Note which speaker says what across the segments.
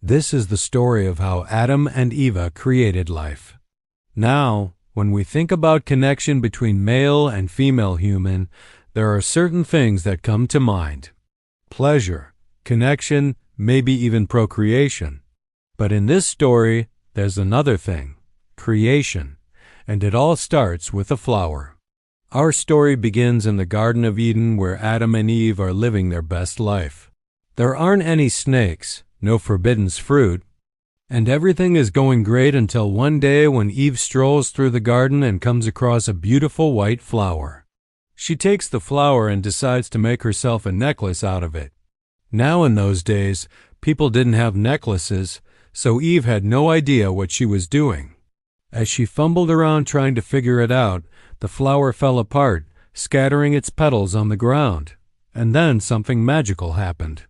Speaker 1: This is the story of how Adam and Eva created life. Now, when we think about connection between male and female human, there are certain things that come to mind. Pleasure, connection, maybe even procreation. But in this story, there's another thing, creation, and it all starts with a flower. Our story begins in the Garden of Eden where Adam and Eve are living their best life. There aren't any snakes, no forbidden fruit, and everything is going great until one day when Eve strolls through the garden and comes across a beautiful white flower. She takes the flower and decides to make herself a necklace out of it. Now in those days, people didn't have necklaces, so Eve had no idea what she was doing. As she fumbled around trying to figure it out, the flower fell apart, scattering its petals on the ground. And then something magical happened.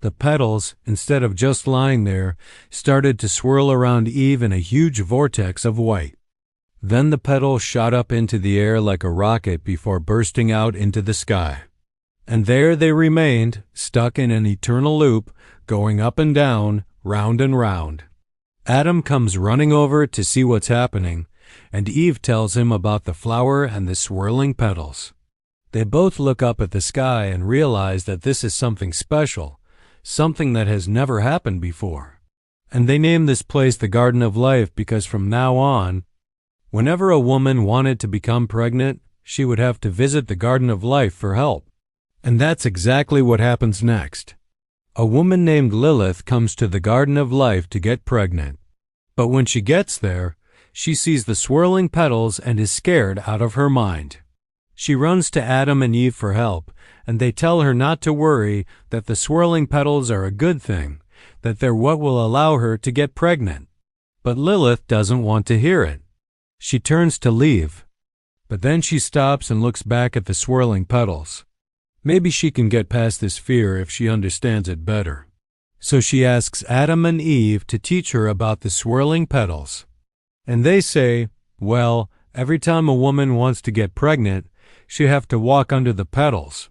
Speaker 1: The petals, instead of just lying there, started to swirl around Eve in a huge vortex of white. Then the petals shot up into the air like a rocket before bursting out into the sky. And there they remained, stuck in an eternal loop, going up and down, round and round. Adam comes running over to see what's happening, and Eve tells him about the flower and the swirling petals. They both look up at the sky and realize that this is something special, something that has never happened before. And they name this place the Garden of Life because from now on, whenever a woman wanted to become pregnant, she would have to visit the Garden of Life for help. And that's exactly what happens next. A woman named Lilith comes to the Garden of Life to get pregnant. But when she gets there, she sees the swirling petals and is scared out of her mind. She runs to Adam and Eve for help, and they tell her not to worry, that the swirling petals are a good thing, that they're what will allow her to get pregnant. But Lilith doesn't want to hear it. She turns to leave, but then she stops and looks back at the swirling petals. Maybe she can get past this fear if she understands it better. So she asks Adam and Eve to teach her about the swirling petals. And they say, well, every time a woman wants to get pregnant, she'll have to walk under the petals.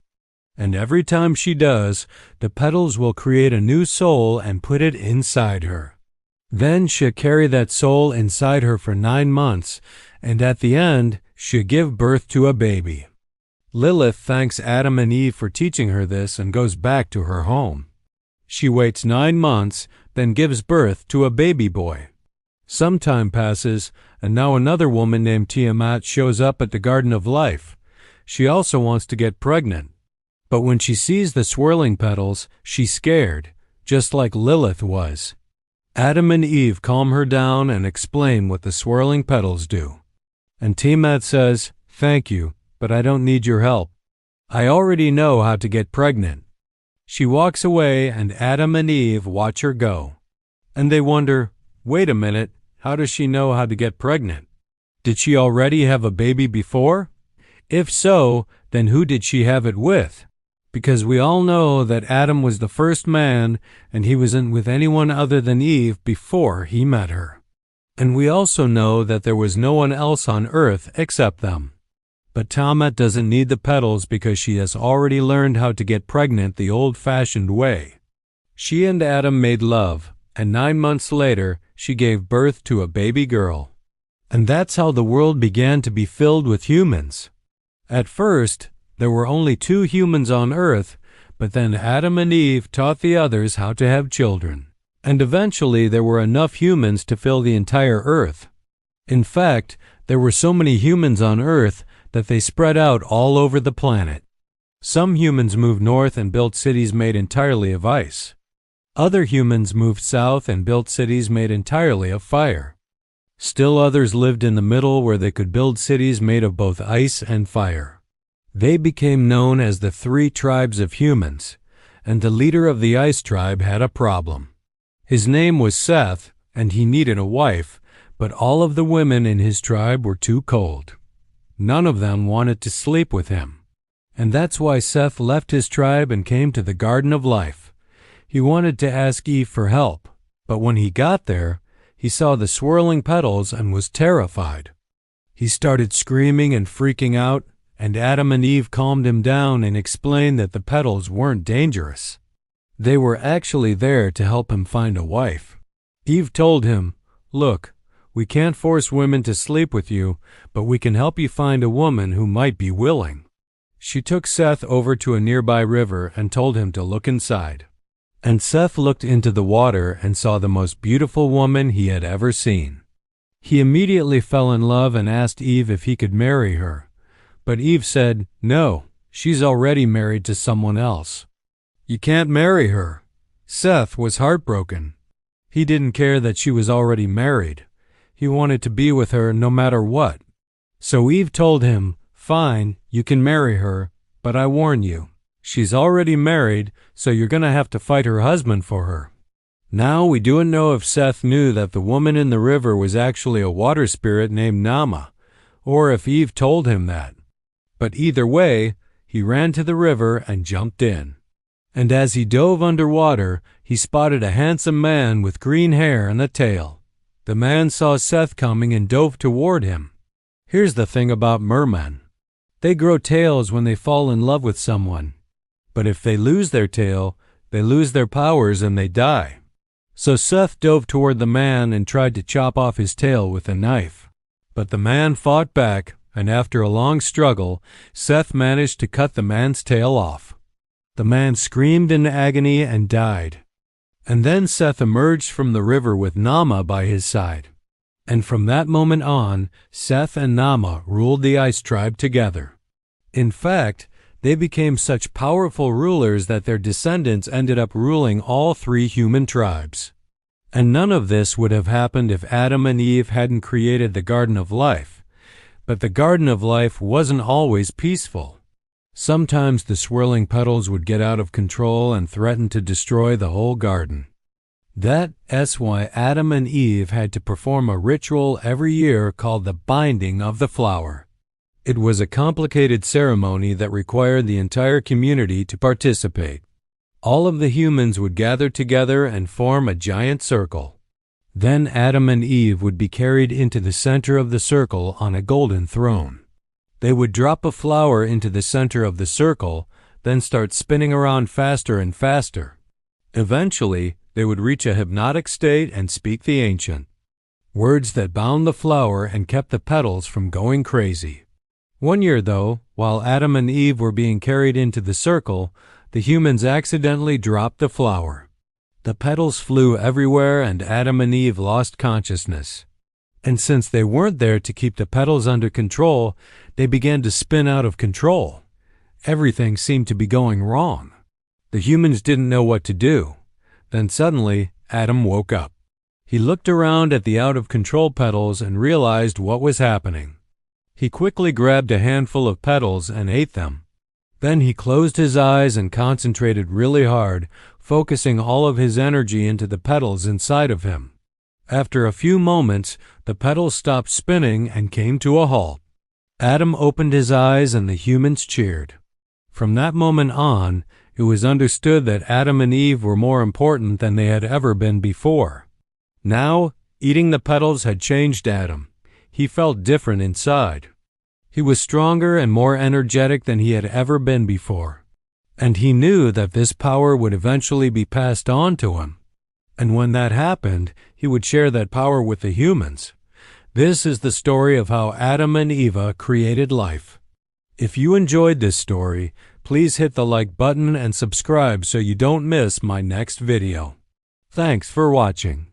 Speaker 1: And every time she does, the petals will create a new soul and put it inside her. Then she'll carry that soul inside her for 9 months, and at the end, she'll give birth to a baby. Lilith thanks Adam and Eve for teaching her this and goes back to her home. She waits 9 months, then gives birth to a baby boy. Some time passes, and now another woman named Tiamat shows up at the Garden of Life. She also wants to get pregnant. But when she sees the swirling petals, she's scared, just like Lilith was. Adam and Eve calm her down and explain what the swirling petals do. And Tiamat says, "Thank you, but I don't need your help. I already know how to get pregnant." She walks away and Adam and Eve watch her go. And they wonder, wait a minute, how does she know how to get pregnant? Did she already have a baby before? If so, then who did she have it with? Because we all know that Adam was the first man and he wasn't with anyone other than Eve before he met her. And we also know that there was no one else on earth except them. But Tiamat doesn't need the petals because she has already learned how to get pregnant the old-fashioned way. She and Adam made love, and 9 months later, she gave birth to a baby girl. And that's how the world began to be filled with humans. At first, there were only 2 humans on earth, but then Adam and Eve taught the others how to have children. And eventually there were enough humans to fill the entire earth. In fact, there were so many humans on earth that they spread out all over the planet. Some humans moved north and built cities made entirely of ice. Other humans moved south and built cities made entirely of fire. Still others lived in the middle where they could build cities made of both ice and fire. They became known as the 3 tribes of humans, and the leader of the ice tribe had a problem. His name was Seth, and he needed a wife, but all of the women in his tribe were too cold. None of them wanted to sleep with him. And that's why Seth left his tribe and came to the Garden of Life. He wanted to ask Eve for help, but when he got there, he saw the swirling petals and was terrified. He started screaming and freaking out, and Adam and Eve calmed him down and explained that the petals weren't dangerous. They were actually there to help him find a wife. Eve told him, "Look, we can't force women to sleep with you, but we can help you find a woman who might be willing." She took Seth over to a nearby river and told him to look inside. And Seth looked into the water and saw the most beautiful woman he had ever seen. He immediately fell in love and asked Eve if he could marry her. But Eve said, "No, she's already married to someone else. You can't marry her." Seth was heartbroken. He didn't care that she was already married. He wanted to be with her no matter what. So Eve told him, "Fine, you can marry her, but I warn you, she's already married, so you're going to have to fight her husband for her." Now we don't know if Seth knew that the woman in the river was actually a water spirit named Nama, or if Eve told him that. But either way, he ran to the river and jumped in. And as he dove underwater, he spotted a handsome man with green hair and a tail. The man saw Seth coming and dove toward him. Here's the thing about mermen. They grow tails when they fall in love with someone. But if they lose their tail, they lose their powers and they die. So Seth dove toward the man and tried to chop off his tail with a knife. But the man fought back, and after a long struggle, Seth managed to cut the man's tail off. The man screamed in agony and died. And then Seth emerged from the river with Nama by his side. And from that moment on, Seth and Nama ruled the ice tribe together. In fact, they became such powerful rulers that their descendants ended up ruling all three human tribes. And none of this would have happened if Adam and Eve hadn't created the Garden of Life. But the Garden of Life wasn't always peaceful. Sometimes the swirling petals would get out of control and threaten to destroy the whole garden. That's why Adam and Eve had to perform a ritual every year called the binding of the flower. It was a complicated ceremony that required the entire community to participate. All of the humans would gather together and form a giant circle. Then Adam and Eve would be carried into the center of the circle on a golden throne. They would drop a flower into the center of the circle, then start spinning around faster and faster. Eventually, they would reach a hypnotic state and speak the ancient words that bound the flower and kept the petals from going crazy. One year, though, while Adam and Eve were being carried into the circle, the humans accidentally dropped the flower. The petals flew everywhere and Adam and Eve lost consciousness. And since they weren't there to keep the petals under control, they began to spin out of control. Everything seemed to be going wrong. The humans didn't know what to do. Then suddenly, Adam woke up. He looked around at the out-of-control petals and realized what was happening. He quickly grabbed a handful of petals and ate them. Then he closed his eyes and concentrated really hard, focusing all of his energy into the petals inside of him. After a few moments, the petals stopped spinning and came to a halt. Adam opened his eyes and the humans cheered. From that moment on, it was understood that Adam and Eve were more important than they had ever been before. Now, eating the petals had changed Adam. He felt different inside. He was stronger and more energetic than he had ever been before. And he knew that this power would eventually be passed on to him. And when that happened, he would share that power with the humans. This is the story of how Adam and Eva created life. If you enjoyed this story, please hit the like button and subscribe so you don't miss my next video. Thanks for watching.